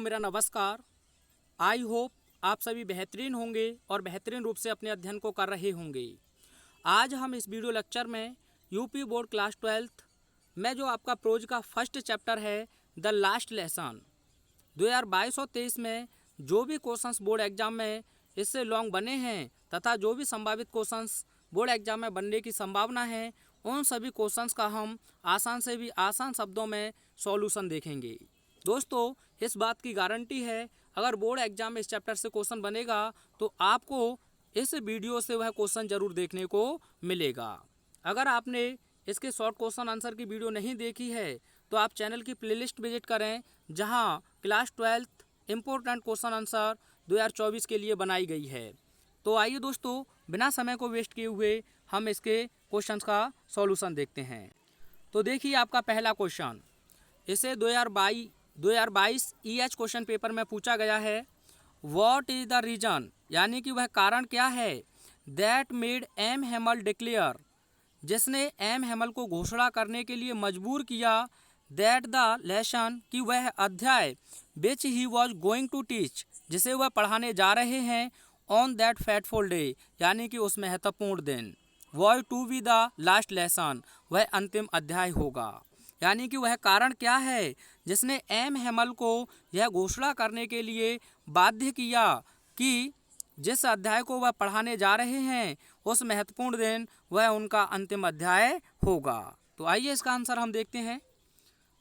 मेरा नमस्कार। I hope आप सभी बेहतरीन होंगे और बेहतरीन रूप से अपने अध्ययन को कर रहे होंगे। आज हम इस वीडियो लेक्चर में यूपी बोर्ड क्लास 12 में जो आपका प्रोज का फर्स्ट चैप्टर है द लास्ट लेसन 2022 और 23 में जो भी क्वेश्चंस बोर्ड एग्जाम में इससे लॉन्ग बने हैं तथा जो भी संभावित क्वेश्चंस बोर्ड एग्जाम में बनने की संभावना है उन सभी क्वेश्चंस का हम आसान से भी आसान शब्दों में सॉल्यूशन देखेंगे। दोस्तों, इस बात की गारंटी है अगर बोर्ड एग्जाम में इस चैप्टर से क्वेश्चन बनेगा तो आपको इस वीडियो से वह क्वेश्चन जरूर देखने को मिलेगा। अगर आपने इसके शॉर्ट क्वेश्चन आंसर की वीडियो नहीं देखी है तो आप चैनल की प्लेलिस्ट विजिट करें, जहां क्लास 12 इम्पोर्टेंट क्वेश्चन आंसर 2024 के लिए बनाई गई है। तो आइए दोस्तों, बिना समय को वेस्ट किए हुए हम इसके क्वेश्चंस का सॉल्यूशन देखते हैं। तो देखिए, आपका पहला क्वेश्चन इसे 2022 EH क्वेश्चन पेपर में पूछा गया है। व्हाट इज द रीजन, यानी कि वह कारण क्या है, that made M Hemal declare, जिसने एम हेमल को घोषणा करने के लिए मजबूर किया, दैट द लेसन, कि वह अध्याय, which he was going to teach, जिसे वह पढ़ाने जा रहे हैं, ऑन दैट फैटफुल डे, यानी कि उस महत्वपूर्ण दिन, was to be the last lesson, वह अंतिम अध्याय होगा। यानी कि वह कारण क्या है जिसने एम हेमल को यह घोषणा करने के लिए बाध्य किया कि जिस अध्याय को वह पढ़ाने जा रहे हैं उस महत्वपूर्ण दिन वह उनका अंतिम अध्याय होगा। तो आइए इसका आंसर हम देखते हैं।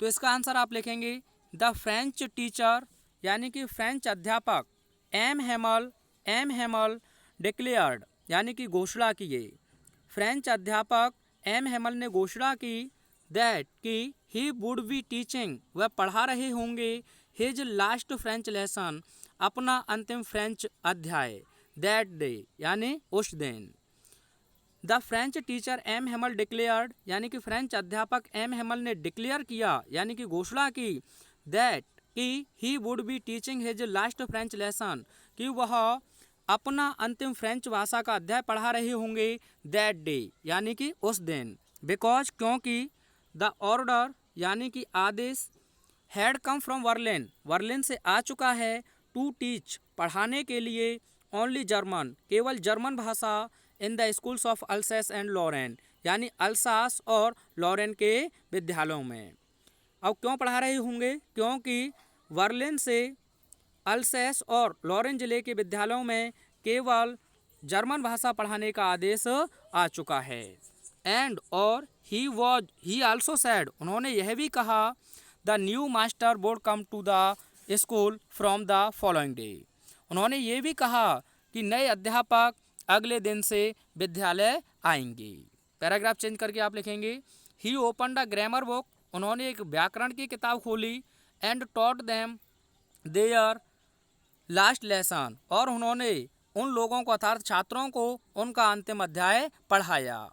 तो इसका आंसर आप लिखेंगे द फ्रेंच टीचर, यानी कि फ्रेंच अध्यापक एम हेमल डिक्लेयर्ड, यानी कि घोषणा किए। फ्रेंच अध्यापक एम हेमल ने घोषणा की दैट, कि ही वुड बी टीचिंग, वह पढ़ा रहे होंगे, हिज लास्ट फ्रेंच लेसन, अपना अंतिम फ्रेंच अध्याय, दैट डे, यानी उस दिन। The French teacher M Hamel declared, यानी कि फ्रेंच अध्यापक एम हेमल ने डिक्लेयर किया, यानी कि घोषणा की, दैट, कि he would be teaching his last French lesson, कि वह अपना अंतिम फ्रेंच भाषा का अध्याय पढ़ा रहे होंगे, दैट डे, यानी कि उस दिन। बिकॉज, क्योंकि, द ऑर्डर, यानी कि आदेश, हैड कम फ्रॉम वर्लिन से आ चुका है, टू टीच, पढ़ाने के लिए, ओनली जर्मन, केवल जर्मन भाषा, in the schools of Alsace and Lorraine, यानी अल्सास और लॉरेन के विद्यालयों में। अब क्यों पढ़ा रहे होंगे, क्योंकि वर्लिन से अल्सेस और लॉरेन जिले के विद्यालयों में केवल जर्मन भाषा पढ़ाने का आदेश आ चुका है। एंड, और ही आल्सो सेड, उन्होंने यह भी कहा, the new master would come to the school from the following day, उन्होंने ये भी कहा कि नए अध्यापक अगले दिन से विद्यालय आएंगे। पैराग्राफ चेंज करके आप लिखेंगे, he open the grammar book, उन्होंने एक व्याकरण की किताब खोली, and taught them their last lesson, और उन्होंने उन लोगों को अर्थात छात्रों को उनका अंतिम अध्याय पढ़ाया।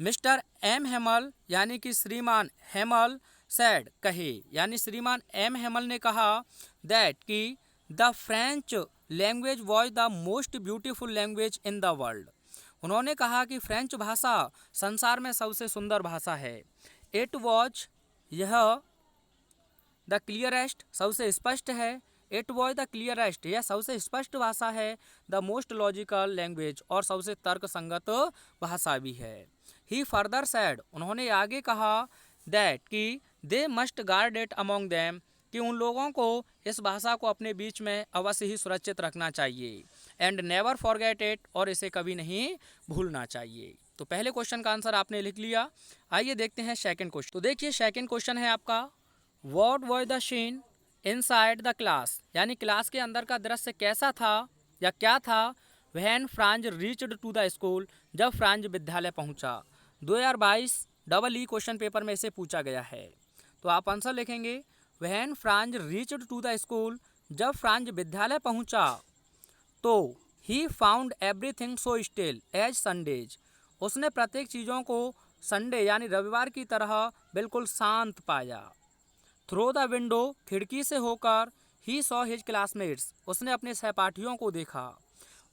मिस्टर एम हेमल, यानी कि श्रीमान हेमल, सेड, कहे, यानी श्रीमान एम हेमल ने कहा, दैट, कि the French language was the most beautiful language in the world, उन्होंने कहा कि फ्रेंच भाषा संसार में सबसे सुंदर भाषा है। इट वॉज, यह, द क्लियरेस्ट, सबसे स्पष्ट है, इट वॉज द क्लियरेस्ट, यह सबसे स्पष्ट भाषा है, द मोस्ट लॉजिकल लैंग्वेज, और सबसे तर्क संगत भाषा भी है। ही फर्दर सेड, उन्होंने आगे कहा, दैट, कि they must guard it among them, कि उन लोगों को इस भाषा को अपने बीच में अवश्य ही सुरक्षित रखना चाहिए, एंड नेवर फॉरगेट इट, और इसे कभी नहीं भूलना चाहिए। तो पहले क्वेश्चन का आंसर आपने लिख लिया। आइए देखते हैं सेकंड क्वेश्चन। तो देखिए, सेकंड क्वेश्चन है आपका, what was the scene inside the class, यानी क्लास के अंदर का दृश्य कैसा था या क्या था, when Franz reached to the school, जब फ्रांज विद्यालय पहुंचा। 2022 EE क्वेश्चन पेपर में इसे पूछा गया है। तो आप आंसर लिखेंगे, when Franz reached to the school, जब फ्रांज विद्यालय पहुंचा, तो he found everything so still as Sundays, उसने प्रत्येक चीज़ों को संडे यानी रविवार की तरह बिल्कुल शांत पाया। थ्रू द विंडो, खिड़की से होकर, ही सॉ हिज क्लासमेट्स, उसने अपने सहपाठियों को देखा,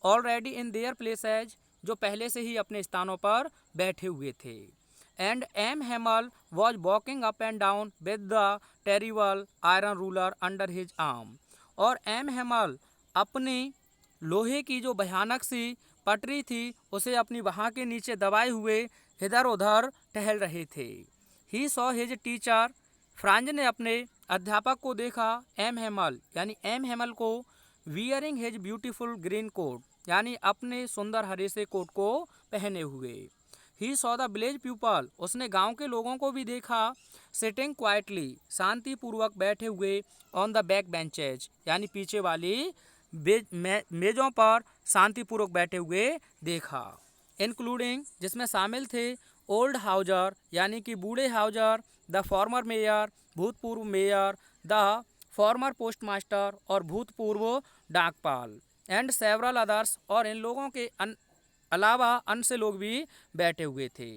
ऑलरेडी इन देयर प्लेसेज, जो पहले से ही अपने स्थानों पर बैठे हुए थे। And M Hamel was walking up and down with the terrible iron ruler under his arm, और एम हेमल अपनी लोहे की जो भयानक सी पटरी थी उसे अपनी बाह के नीचे दबाए हुए इधर उधर टहल रहे थे। He saw his teacher, Franz ने अपने अध्यापक को देखा, एम हेमल यानी एम हेमल को, wearing his beautiful green coat यानी अपने सुंदर हरे से कोट को पहने हुए। He saw the village people, उसने गांव के लोगों को भी देखा, सिटिंग क्वाइटली, शांतिपूर्वक बैठे हुए, ऑन द बैक बेंचेज यानी पीछे वाली मेजों पर शांतिपूर्वक बैठे हुए देखा। इंक्लूडिंग, जिसमें शामिल थे, ओल्ड हाउजर यानी कि बूढ़े हाउजर, द फॉर्मर मेयर, भूतपूर्व मेयर, द फॉर्मर पोस्टमास्टर और भूतपूर्व डाकपाल, एंड सेवरल अदर्स, और इन लोगों के अलावा अन्य से लोग भी बैठे हुए थे।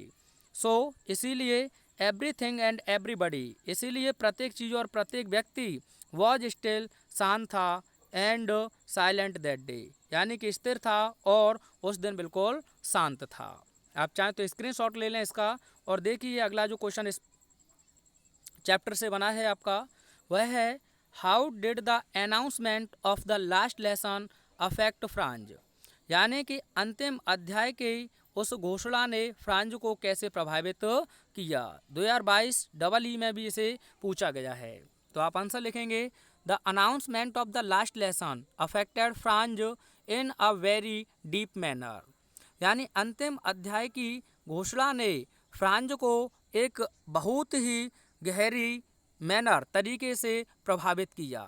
सो इसीलिए एवरीथिंग एंड एवरीबडी, इसीलिए प्रत्येक चीज़ और प्रत्येक व्यक्ति, वॉज स्टिल, शांत था, एंड साइलेंट दैट डे यानी कि स्थिर था और उस दिन बिल्कुल शांत था। आप चाहें तो स्क्रीनशॉट ले लें इसका और देखिए अगला जो क्वेश्चन इस चैप्टर से बना है आपका वह है, how did the announcement of the last lesson affect Franz, यानी कि अंतिम अध्याय की उस घोषणा ने फ्रांज को कैसे प्रभावित किया। 2022 डबल ई में भी इसे पूछा गया है। तो आप आंसर लिखेंगे, the announcement of the last lesson affected Franz in a very deep manner, यानी अंतिम अध्याय की घोषणा ने फ्रांज को एक बहुत ही गहरी मैनर तरीके से प्रभावित किया।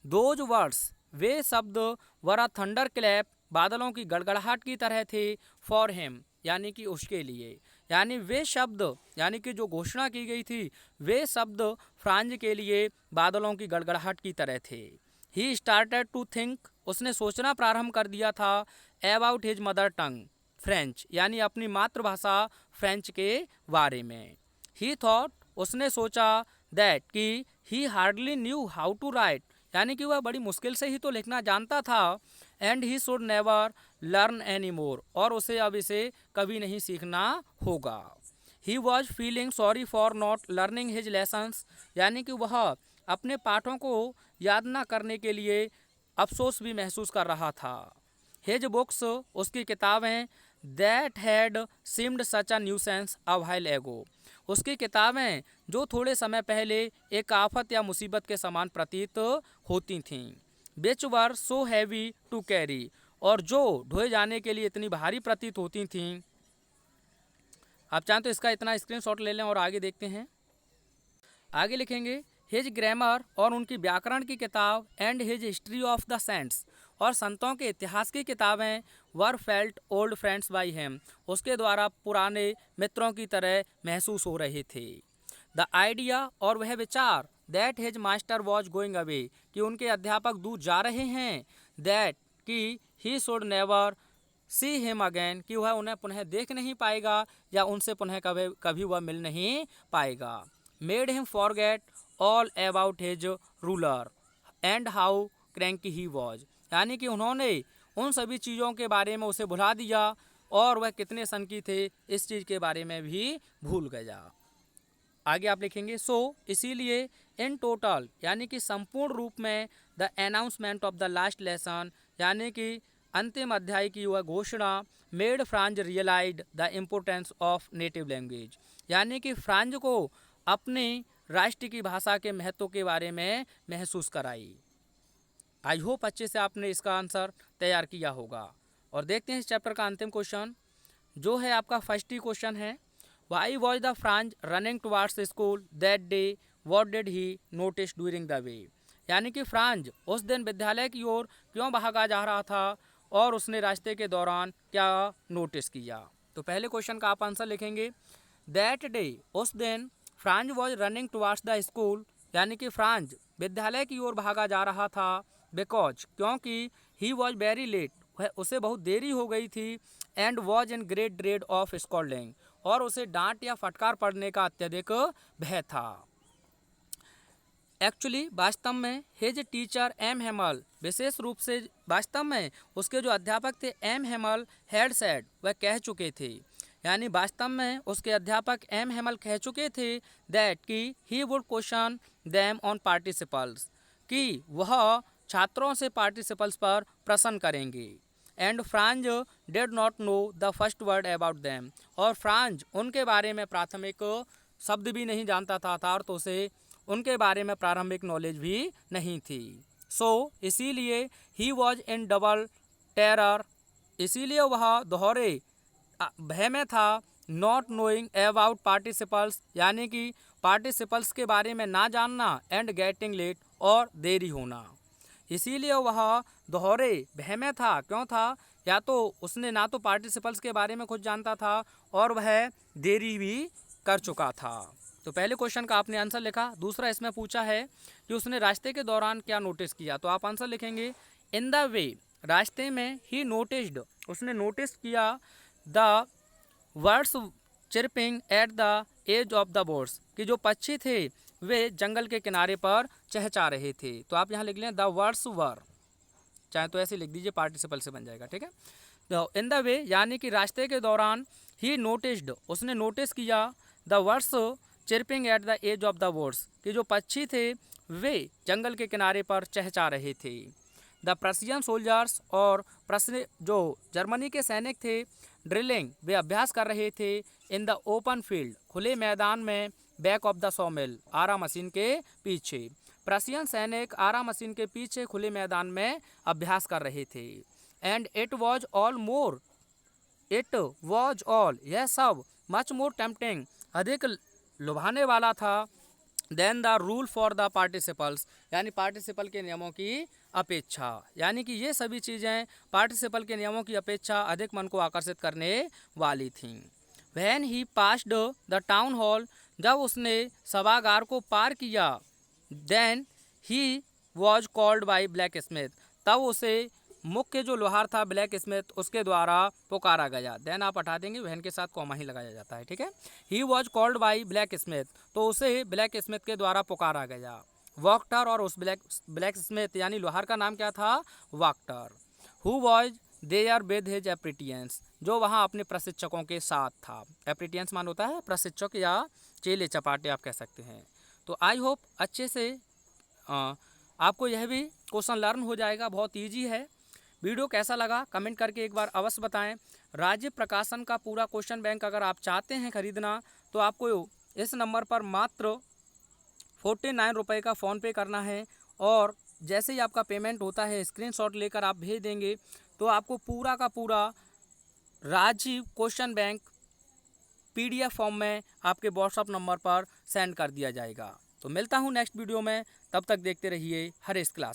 दोज वर्ड्स, वे शब्द, वर अ थंडर क्लैप, बादलों की गड़गड़ाहट की तरह थे, फॉर हिम यानी कि उसके लिए, यानी वे शब्द यानी कि जो घोषणा की गई थी वे शब्द फ्रांज के लिए बादलों की गड़गड़ाहट की तरह थे। ही स्टार्टेड टू थिंक, उसने सोचना प्रारंभ कर दिया था, about his mother tongue French, यानी अपनी मातृभाषा फ्रेंच के बारे में। ही थॉट, उसने सोचा, दैट कि he hardly knew how to write, यानी कि वह बड़ी मुश्किल से ही तो लिखना जानता था, and he should never learn any more, और उसे अब इसे कभी नहीं सीखना होगा। He was feeling sorry for not learning his lessons, यानी कि वह अपने पाठों को याद न करने के लिए अफसोस भी महसूस कर रहा था। हिज बुक्स, उसकी किताबें, that had seemed such a nuisance a while एगो, उसकी किताबें जो थोड़े समय पहले एक आफत या मुसीबत के समान प्रतीत होती थीं, विच वर सो हैवी टू कैरी, और जो ढोए जाने के लिए इतनी भारी प्रतीत होती थीं। आप चाहें तो इसका इतना स्क्रीनशॉट ले लें और आगे देखते हैं। आगे लिखेंगे, हिज ग्रामर, और उनकी व्याकरण की किताब, and his history of the saints, और संतों के इतिहास की किताबें, were felt old friends by him, उसके द्वारा पुराने मित्रों की तरह महसूस हो रहे थे। द आइडिया, और वह विचार, that his master was going away, कि उनके अध्यापक दूर जा रहे हैं, दैट कि he should never see him again, कि वह उन्हें पुनः देख नहीं पाएगा या उनसे पुनः कभी वह मिल नहीं पाएगा। Made him forget all about his ruler and how cranky he was, यानी कि उन्होंने उन सभी चीज़ों के बारे में उसे भुला दिया और वह कितने सन की थे इस चीज़ के बारे में भी भूल गया। आगे आप लिखेंगे, सो इसीलिए, इन टोटल यानी कि संपूर्ण रूप में, the announcement of the last lesson, यानी कि अंतिम अध्याय की वह घोषणा, made Franz realise the importance of native language, यानी कि फ्रांज को अपनी राष्ट्र की भाषा के महत्व के बारे में महसूस कराई। आई होप अच्छे से आपने इसका आंसर तैयार किया होगा। और देखते हैं इस चैप्टर का अंतिम क्वेश्चन जो है आपका फर्स्ट ही क्वेश्चन है, why was the Franz running towards school that day, what did he notice during the way, यानी कि फ्रांज उस दिन विद्यालय की ओर क्यों भागा जा रहा था और उसने रास्ते के दौरान क्या नोटिस किया। तो पहले क्वेश्चन का आप आंसर लिखेंगे, दैट डे, उस दिन, Franz was running towards the school, यानी कि फ्रांज विद्यालय की ओर भागा जा रहा था, बिकॉज, क्योंकि, ही वॉज वेरी लेट, उसे बहुत देरी हो गई थी, and was in great dread of scolding, और उसे डांट या फटकार पड़ने का अत्यधिक भय था। एक्चुअली वास्तव में हिज टीचर एम हेमल, विशेष रूप से वास्तव में उसके जो अध्यापक थे एम हेमल, हैड सेड, वह कह चुके थे, यानी वास्तव में उसके अध्यापक एम हेमल कह चुके थे, दैट कि he would question them on participles, कि वह छात्रों से पार्टिसिपल्स पर प्रश्न करेंगे। And Franz did not know the first word about them, और फ्रांज उनके बारे में प्राथमिक शब्द भी नहीं जानता था, अर्थात तो उसे उनके बारे में प्रारंभिक नॉलेज भी नहीं थी। सो इसीलिए he was in double terror, इसीलिए वह दोहरे भय में था। नॉट नोइंग अबाउट पार्टिसिपल्स, यानी कि पार्टिसिपल्स के बारे में ना जानना, एंड गेटिंग लेट, और देरी होना। इसीलिए वह दोहरे भय में था। क्यों था? या तो उसने ना तो पार्टिसिपल्स के बारे में कुछ जानता था और वह देरी भी कर चुका था। तो पहले क्वेश्चन का आपने आंसर लिखा। दूसरा इसमें पूछा है कि उसने रास्ते के दौरान क्या नोटिस किया, तो आप आंसर लिखेंगे इन द वे, रास्ते में ही नोटिस्ड, उसने नोटिस किया the birds chirping at the edge of the woods, कि जो पक्षी थे वे जंगल के किनारे पर चहचा रहे थे। तो आप यहाँ लिख लें द वर्ड्स वर, चाहे तो ऐसे लिख दीजिए, पार्टिसिपल से बन जाएगा, ठीक है। तो इन द वे यानी कि रास्ते के दौरान, ही नोटिस्ड उसने नोटिस किया, the birds chirping at the edge of the woods, कि जो पक्षी थे वे जंगल के किनारे पर चहचा रहे थे। द प्रशियन सोल्जर्स, और जो जर्मनी के सैनिक थे, ड्रिलिंग वे अभ्यास कर रहे थे, इन द ओपन फील्ड खुले मैदान में, बैक ऑफ द सॉमिल आरा मशीन के पीछे। प्रशियन सैनिक आरा मशीन के पीछे खुले मैदान में अभ्यास कर रहे थे। एंड इट वॉज ऑल, यह सब मच मोर टेम्पटिंग, अधिक लुभाने वाला था, than the rule for the participles, यानी पार्टिसिपल के नियमों की अपेक्षा, यानी कि ये सभी चीज़ें पार्टिसिपल के नियमों की अपेक्षा अधिक मन को आकर्षित करने वाली थीं। When he passed the town hall, जब उसने सभागार को पार किया, then he was called by blacksmith, तब उसे मुख्य जो लोहार था ब्लैक स्मिथ उसके द्वारा पुकारा गया। देन आप हटा देंगे, वहन के साथ कॉमा ही लगाया जाता है, ठीक है। ही was called by black Smith, तो उसे ब्लैक स्मिथ के द्वारा पुकारा गया। वॉक्टर, और उस ब्लैक स्मिथ यानी लोहार का नाम क्या था? Wachter. Who was there with his apprentices, जो वहाँ अपने प्रशिक्षकों के साथ था। एप्रिटियंस मान होता है प्रशिक्षक या चेले चपाटे आप कह सकते हैं। तो आई होप अच्छे से आपको यह भी क्वेश्चन लर्न हो जाएगा, बहुत ईजी है। वीडियो कैसा लगा कमेंट करके एक बार अवश्य बताएं। राजीव प्रकाशन का पूरा क्वेश्चन बैंक अगर आप चाहते हैं खरीदना, तो आपको इस नंबर पर मात्र 49 रुपये का फ़ोनपे करना है, और जैसे ही आपका पेमेंट होता है स्क्रीनशॉट लेकर आप भेज देंगे, तो आपको पूरा का पूरा Rajiv question bank PDF form में आपके व्हाट्सअप नंबर पर सेंड कर दिया जाएगा। तो मिलता हूँ नेक्स्ट वीडियो में, तब तक देखते रहिए हरेश क्लास।